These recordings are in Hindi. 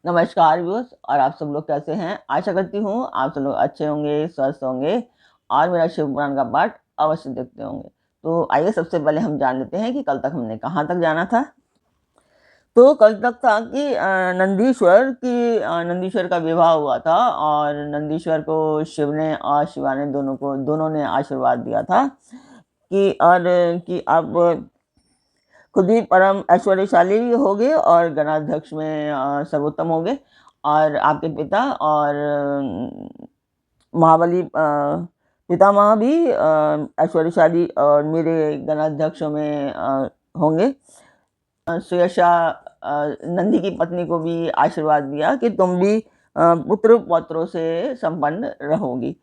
नमस्कार व्यूअर्स। और आप सब लोग कैसे हैं? आशा करती हूँ आप सब लोग अच्छे होंगे, स्वस्थ होंगे और मेरा शिव पुराण का पाठ अवश्य देखते होंगे। तो आइए सबसे पहले हम जान लेते हैं कि कल तक हमने कहाँ तक जाना था। तो कल तक था कि नंदीश्वर का विवाह हुआ था और नंदीश्वर को शिव ने और शिवा ने दोनों ने आशीर्वाद दिया था कि आप खुद ही परम ऐश्वर्यशाली होगे और गणाध्यक्ष में सर्वोत्तम होगे। और आपके पिता और महाबली पितामह भी ऐश्वर्यशाली और मेरे गणाध्यक्ष में होंगे। सुयशा नंदी की पत्नी को भी आशीर्वाद दिया कि तुम भी पुत्र पौत्रों से संपन्न रहोगी।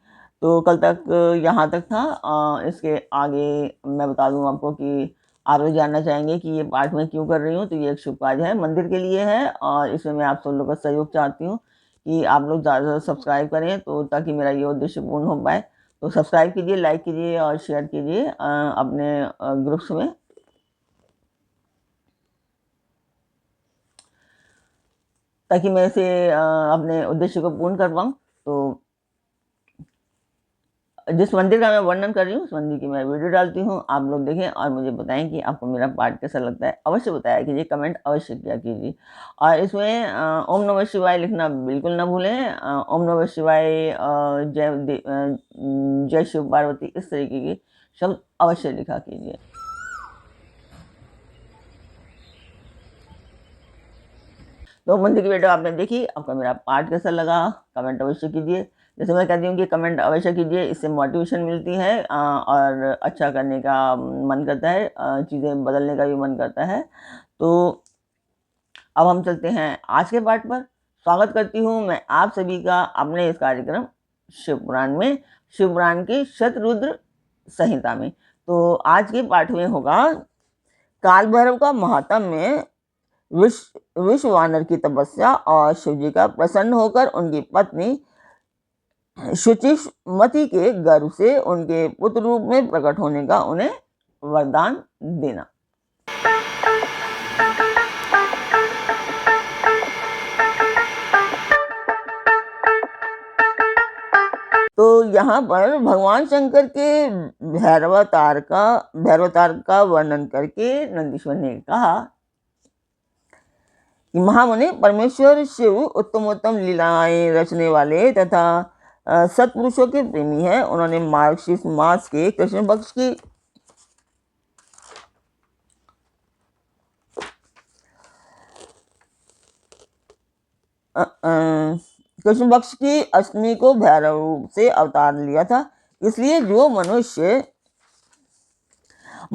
तो कल तक यहाँ तक था। इसके आगे मैं बता दूं आपको कि आप लोग जानना चाहेंगे कि ये पाठ मैं क्यों कर रही हूँ। तो ये एक शुभ कार्य है, मंदिर के लिए है और इसमें मैं आप सब लोग का सहयोग चाहती हूँ कि आप लोग ज़्यादा से ज़्यादा सब्सक्राइब करें तो ताकि मेरा ये उद्देश्य पूर्ण हो पाए। तो सब्सक्राइब कीजिए, लाइक कीजिए और शेयर कीजिए अपने ग्रुप्स में, ताकि मैं इसे अपने उद्देश्य को पूर्ण कर पाऊँ। तो जिस मंदिर का मैं वर्णन कर रही हूँ उस मंदिर की मैं वीडियो डालती हूँ, आप लोग देखें और मुझे बताएं कि आपको मेरा पाठ कैसा लगता है। अवश्य बताया कीजिए, कमेंट अवश्य किया कीजिए। और इसमें ओम नमः शिवाय लिखना बिल्कुल ना भूलें। ओम नमः शिवाय, जय शिव पार्वती, इस तरीके के शब्द अवश्य लिखा कीजिए। तो मंदिर की वीडियो आपने देखी, आपका मेरा पाठ कैसा लगा कमेंट अवश्य कीजिए। जैसे मैं कहती हूँ कि कमेंट अवश्य कीजिए, इससे मोटिवेशन मिलती है और अच्छा करने का मन करता है, चीज़ें बदलने का भी मन करता है। तो अब हम चलते हैं आज के पाठ पर। स्वागत करती हूँ मैं आप सभी का अपने इस कार्यक्रम शिव पुराण में, शिव पुराण की शतरुद्र संहिता में। तो आज के पाठ में होगा काल भैरव का महात्म्य, विश्ववानर की तपस्या और शिवजी का प्रसन्न होकर उनकी पत्नी शुचिमती के गर्भ से उनके पुत्र रूप में प्रकट होने का उन्हें वरदान देना। तो यहाँ पर भगवान शंकर के भैरवतार का वर्णन करके नंदीश्वर ने कहा कि महामुनि परमेश्वर शिव उत्तम उत्तम लीलाएं रचने वाले तथा सत्पुरुषों के प्रेमी हैं। उन्होंने मार्गशीर्ष मास के कृष्ण पक्ष की अष्टमी को भैरव रूप से अवतार लिया था। इसलिए जो मनुष्य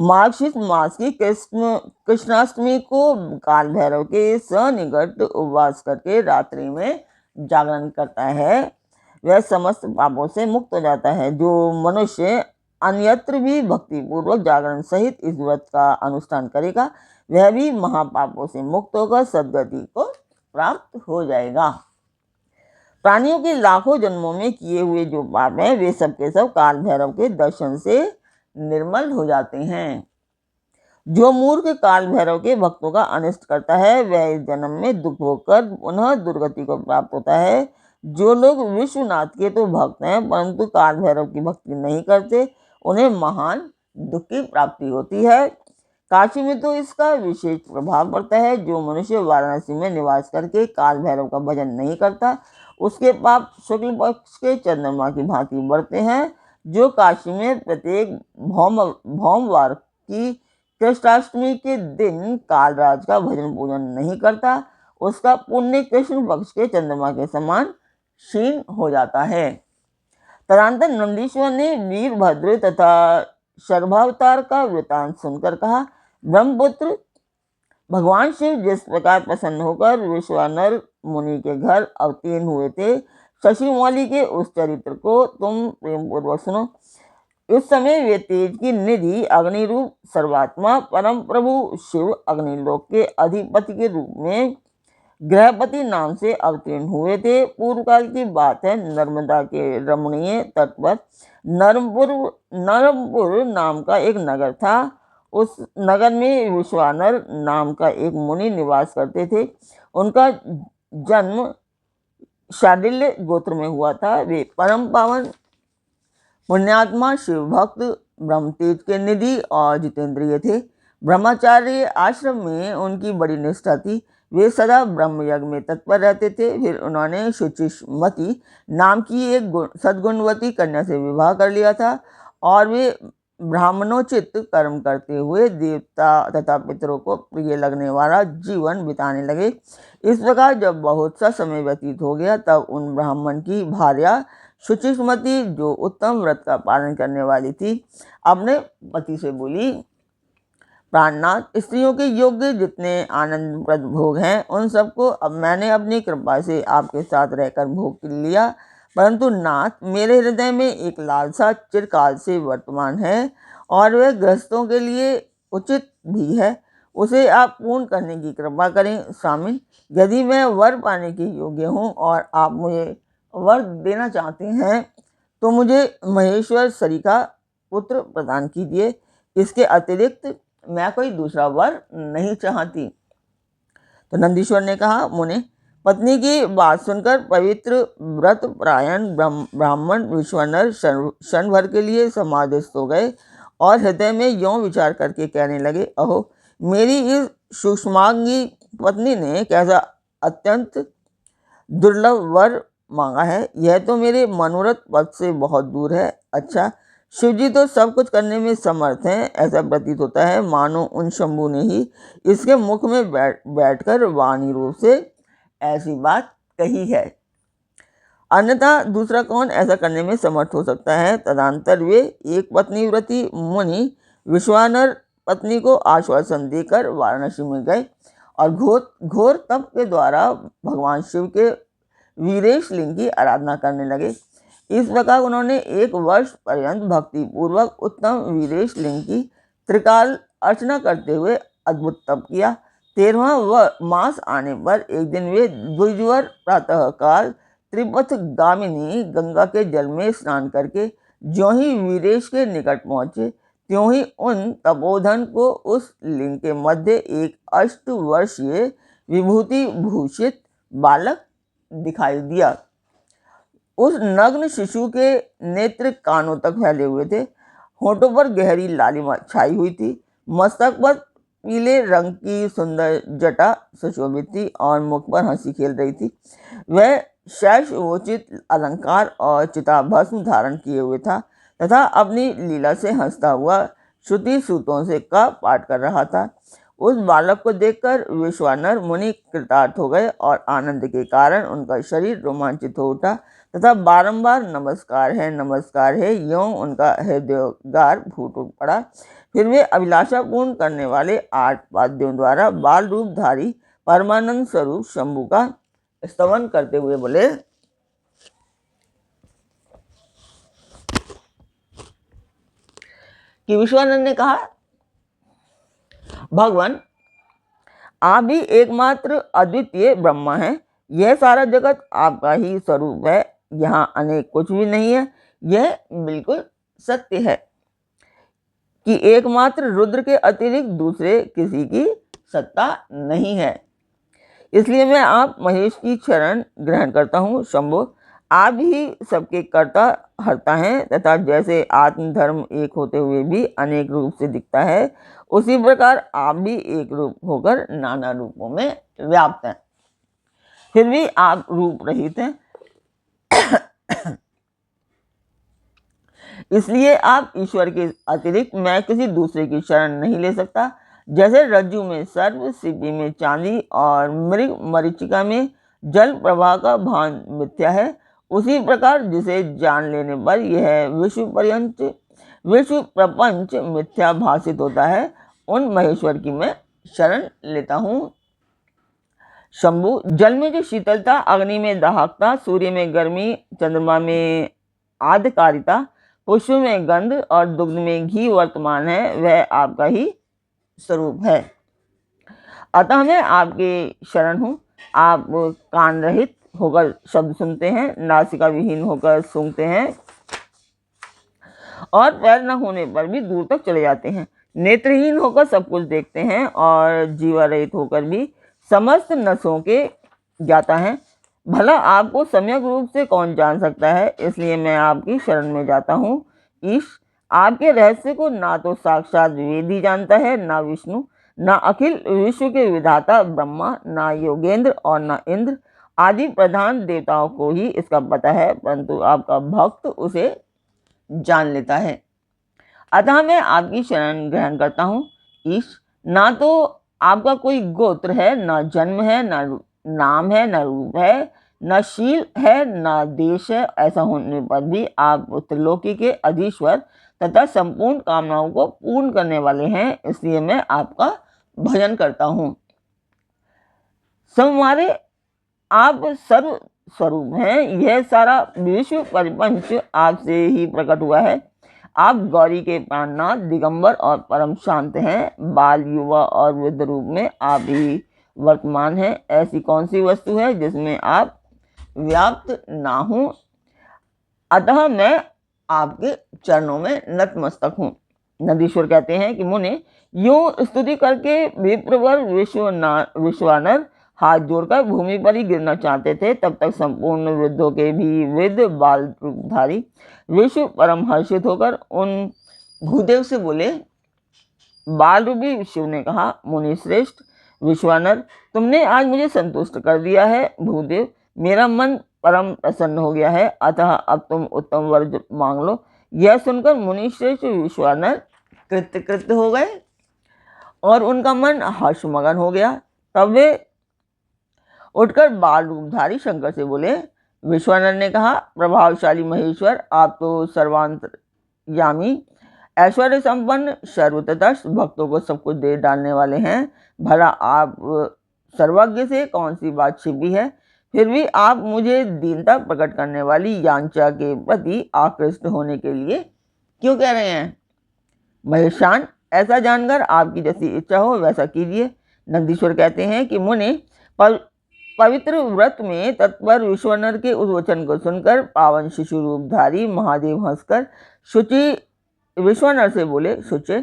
मार्गशीर्ष मास की कृष्णाष्टमी को काल भैरव के सनिकट उपवास करके रात्रि में जागरण करता है वह समस्त पापों से मुक्त हो जाता है। जो मनुष्य अन्यत्र भी भक्ति पूर्वक जागरण सहित इस व्रत का अनुष्ठान करेगा वह भी महापापों से मुक्त होकर सद्गति को प्राप्त हो जाएगा। प्राणियों के लाखों जन्मों में किए हुए जो पाप हैं वे सब के सब काल भैरव के दर्शन से निर्मल हो जाते हैं। जो मूर्ख काल भैरव के भक्तों का अनिष्ट करता है वह इस जन्म में दुख होकर पुनः दुर्गति को प्राप्त होता है। जो लोग विश्वनाथ के तो भक्त हैं परंतु काल भैरव की भक्ति नहीं करते उन्हें महान दुख की प्राप्ति होती है। काशी में तो इसका विशेष प्रभाव पड़ता है। जो मनुष्य वाराणसी में निवास करके काल भैरव का भजन नहीं करता उसके पाप शुक्ल पक्ष के चंद्रमा की भांति बढ़ते हैं। जो काशी में प्रत्येक भौमवार की कृष्णाष्टमी के दिन कालराज का भजन पूजन नहीं करता उसका पुण्य कृष्ण पक्ष के चंद्रमा के समान क्षीण हो जाता है। तदंतर नंदीश्वर ने वीरभद्र तथा शर्भावतार का वृतांत सुनकर कहा, ब्रह्मपुत्र भगवान शिव जिस प्रकार प्रसन्न होकर विश्वानर मुनि के घर अवतीर्ण हुए थे शशिमौली के उस चरित्र को तुम प्रेम पूर्वक सुनो। उस समय वे तेज की निधि अग्निरूप सर्वात्मा परम प्रभु शिव अग्निलोक के अधिपति के रूप में ग्रहपति नाम से अवतीर्ण हुए थे। पूर्व काल की बात है। नर्मदा के रमणीय तट पर नरमपुर नाम का एक नगर था। उस नगर में विश्वानर नाम का एक मुनि निवास करते थे। उनका जन्म शाडिल्य गोत्र में हुआ था। वे परम पावन पुण्यात्मा, शिव भक्त, ब्रह्मतेज के निधि और जितेंद्रिय थे। ब्रह्मचार्य आश्रम में उनकी बड़ी निष्ठा थी। वे सदा ब्रह्म यज्ञ में तत्पर रहते थे। फिर उन्होंने शुचिष्मति नाम की एक सद्गुणवती कन्या से विवाह कर लिया था और वे ब्राह्मणोचित कर्म करते हुए देवता तथा पितरों को प्रिय लगने वाला जीवन बिताने लगे। इस प्रकार जब बहुत सा समय व्यतीत हो गया, तब उन ब्राह्मण की भार्या शुचिष्मति, जो उत्तम व्रत का पालन करने वाली थी, अपने पति से बोली, प्राणनाथ, स्त्रियों के योग्य जितने आनंदप्रद भोग हैं उन सबको अब मैंने अपनी कृपा से आपके साथ रहकर भोग लिया, परंतु नाथ, मेरे हृदय में एक लालसा चिरकाल से वर्तमान है और वह गृहस्थों के लिए उचित भी है। उसे आप पूर्ण करने की कृपा करें। स्वामी, यदि मैं वर पाने के योग्य हूँ और आप मुझे वर देना चाहते हैं तो मुझे महेश्वर सरिका पुत्र प्रदान कीजिए। इसके अतिरिक्त मैं कोई दूसरा वर नहीं चाहती। तो नंदीश्वर ने कहा, मुने, पत्नी की बात सुनकर पवित्र व्रत परायण ब्राह्मण विश्वनर क्षण भर के लिए समाधिस्थ हो गए और हृदय में यों विचार करके कहने लगे, अहो, मेरी इस सूक्ष्मांगी पत्नी ने कैसा अत्यंत दुर्लभ वर मांगा है। यह तो मेरे मनोरथ पद से बहुत दूर है। अच्छा, शिवजी तो सब कुछ करने में समर्थ हैं। ऐसा प्रतीत होता है मानो उन शंभू ने ही इसके मुख में बैठकर वाणी रूप से ऐसी बात कही है। अन्यथा दूसरा कौन ऐसा करने में समर्थ हो सकता है। तदंतर वे एक पत्नी व्रती मुनि विश्वानर पत्नी को आश्वासन देकर वाराणसी में गए और घोर तप के द्वारा भगवान शिव के वीरेश लिंग की आराधना करने लगे। इस प्रकार उन्होंने 1 वर्ष पर्यंत भक्ति पूर्वक उत्तम वीरेश लिंग की त्रिकाल अर्चना करते हुए अद्भुत तप किया। 13वां मास आने पर एक दिन वे द्विजवर प्रातः काल त्रिपथ गामिनी गंगा के जल में स्नान करके ज्यों ही वीरेश के निकट पहुंचे, त्यों ही उन तपोधन को उस लिंग के मध्य एक 8 वर्षीय विभूति भूषित बालक दिखाई दिया। उस नग्न शिशु के नेत्र कानों तक फैले हुए थे। होठों पर गहरी लालिमा छाई हुई थी। मस्तक पर पीले रंग की सुंदर जटा सुशोभित थी और मुख पर हंसी खेल रही थी। वह शैशवोचित अलंकार और चिताभस्म धारण किए हुए था तथा अपनी लीला से हंसता हुआ श्रुति सूतों से का पाठ कर रहा था। उस बालक को देखकर विश्वानर मुनि कृतार्थ हो गए और आनंद के कारण उनका शरीर रोमांचित हो उठा तथा बारंबार नमस्कार है यों उनका हृदयगार फूट पड़ा। फिर वे अभिलाषा पूर्ण करने वाले 8 वाद्यों द्वारा बाल रूपधारी परमानंद स्वरूप शंभु का स्तवन करते हुए बोले, कि विश्वानंद ने कहा, भगवान, आप भी एकमात्र अद्वितीय ब्रह्मा हैं। यह सारा जगत आपका ही स्वरूप है। यहाँ अनेक कुछ भी नहीं है। यह बिल्कुल सत्य है कि एकमात्र रुद्र के अतिरिक्त दूसरे किसी की सत्ता नहीं है। इसलिए मैं आप महेश की शरण ग्रहण करता हूँ। शंभो, आप ही सबके कर्ता हरता हैं तथा जैसे आत्मधर्म एक होते हुए भी अनेक रूप से दिखता है, उसी प्रकार आप भी एक रूप होकर नाना रूपों में व्याप्त हैं। फिर भी आप रूप रहित हैं। इसलिए आप ईश्वर के अतिरिक्त मैं किसी दूसरे की शरण नहीं ले सकता। जैसे रज्जु में सर्प, सीपी में चांदी और मृग मरीचिका में जल प्रवाह का भान मिथ्या है, उसी प्रकार जिसे जान लेने पर यह विश्व प्रपंच मिथ्या भाषित होता है, उन महेश्वर की मैं शरण लेता हूँ। शंभु, जल में जो शीतलता, अग्नि में दाहकता, सूर्य में गर्मी, चंद्रमा में आधकारिता, पुष्प में गंध और दुग्ध में घी वर्तमान है, वह आपका ही स्वरूप है। अतः मैं आपके शरण हूँ। आप कान रहित होकर शब्द सुनते हैं, नासिका विहीन होकर सूंघते हैं और पैर न होने पर भी दूर तक चले जाते हैं। नेत्रहीन होकर सब कुछ देखते हैं और जीवा रहित होकर भी समस्त नसों के जाता है, भला आपको सम्यक रूप से कौन जान सकता है, इसलिए मैं आपकी शरण में जाता हूँ। ईश, आपके रहस्य को ना तो साक्षात वेद ही जानता है, ना विष्णु, ना अखिल विश्व के विधाता ब्रह्मा, ना योगेंद्र और ना इंद्र आदि प्रधान देवताओं को ही इसका पता है, परंतु आपका भक्त उसे जान लेता है। अतः मैं आपकी शरण ग्रहण करता हूँ। ईश, ना तो आपका कोई गोत्र है, ना जन्म है, ना नाम है, ना रूप है, ना शील है, ना देश है। ऐसा होने पर भी आप त्रिलोकी के अधीश्वर तथा संपूर्ण कामनाओं को पूर्ण करने वाले हैं, इसलिए मैं आपका भजन करता हूँ। हमारे आप सर्व स्वरूप हैं, यह सारा विश्व परिपंच आपसे ही प्रकट हुआ है। आप गौरी के प्राणनाथ, दिगंबर और परम शांत हैं। बाल, युवा और वृद्ध रूप में आप ही वर्तमान हैं। ऐसी कौन सी वस्तु है जिसमें आप व्याप्त ना हो? अतः मैं आपके चरणों में नतमस्तक हूँ। नंदीश्वर कहते हैं कि मुने, यूं स्तुति करके विप्रवर विश्वानर हाथ जोड़कर भूमि पर ही गिरना चाहते थे, तब तक संपूर्ण वृद्धों के भी वृद्ध बाल रूपधारी विश्व परम हर्षित होकर उन भूदेव से बोले। बाल रूपी शिव ने कहा, मुनि श्रेष्ठ विश्वानर, तुमने आज मुझे संतुष्ट कर दिया है। भूदेव, मेरा मन परम प्रसन्न हो गया है, अतः अब तुम उत्तम वर मांग लो। यह सुनकर मुनि श्रेष्ठ विश्वानर कृत्य हो गए और उनका मन हर्षमगन हो गया। तब वे उठकर बाल रूपधारी शंकर से बोले। विश्वानर ने कहा, प्रभावशाली महेश्वर, आप तो सर्वांतर्यामी, ऐश्वर्य संपन्न, सर्वतटस्थ, भक्तों को सब कुछ दे डालने वाले हैं। भला आप सर्वज्ञ से कौन सी बात छिपी है? फिर भी आप मुझे दीनता प्रकट करने वाली यांचा के प्रति आकृष्ट होने के लिए क्यों कह रहे हैं? महेशान, ऐसा जानकर आपकी जैसी इच्छा हो वैसा कीजिए। नंदीश्वर कहते हैं कि मुने, पवित्र व्रत में तत्पर विश्वनर के उस वचन को सुनकर पावन शिशु रूपधारी महादेव हंसकर शुचि विश्वनर से बोले, शुचे,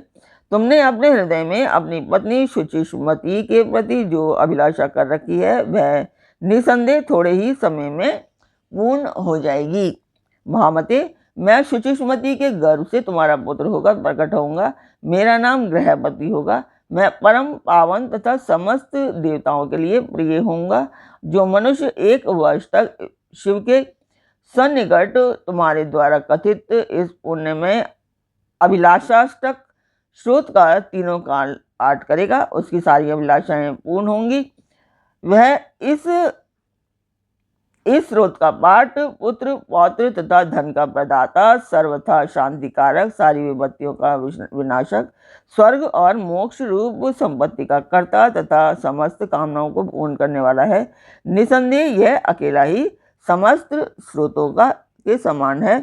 तुमने अपने हृदय में अपनी पत्नी शुचिष्मति के प्रति जो अभिलाषा कर रखी है वह निसंदेह थोड़े ही समय में पूर्ण हो जाएगी। महामते, मैं शुचिष्मति के गर्भ से तुम्हारा पुत्र होकर प्रकट होऊंगा। मेरा नाम ग्रहपति होगा। मैं परम पावन तथा समस्त देवताओं के लिए प्रिय होऊंगा। जो मनुष्य 1 वर्ष तक शिव के सन्निकट तुम्हारे द्वारा कथित इस पुण्य में अभिलाषाष्टक स्रोत का तीनों काल पाठ करेगा, उसकी सारी अभिलाषाएं पूर्ण होंगी। वह इस स्रोत का पाठ पुत्र, पौत्र तथा धन का प्रदाता, सर्वथा शांतिकारक, सारी विपत्तियों का विनाशक, स्वर्ग और मोक्ष रूप संपत्ति का कर्ता तथा समस्त कामनाओं को पूर्ण करने वाला है। निसंदेह यह अकेला ही समस्त स्रोतों के समान है।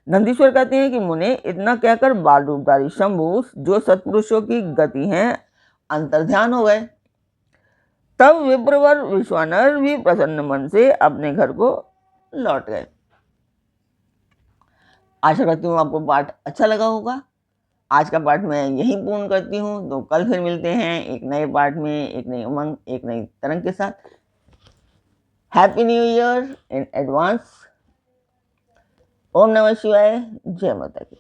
नंदीश्वर कहते हैं कि मुने, इतना कहकर बाल रूपधारी शंभु, जो सत्पुरुषों की गति हैं, अंतर्ध्यान हो गए। तब विप्रवर विश्वानर भी प्रसन्न मन से अपने घर को लौट गए। आशा करती हूँ आपको पाठ अच्छा लगा होगा। आज का पाठ मैं यहीं पूर्ण करती हूँ, तो कल फिर मिलते हैं एक नए पाठ में, एक नई उमंग, एक नई तरंग के साथ। Happy new year in advance. ओम नमः शिवाय। जय माता की।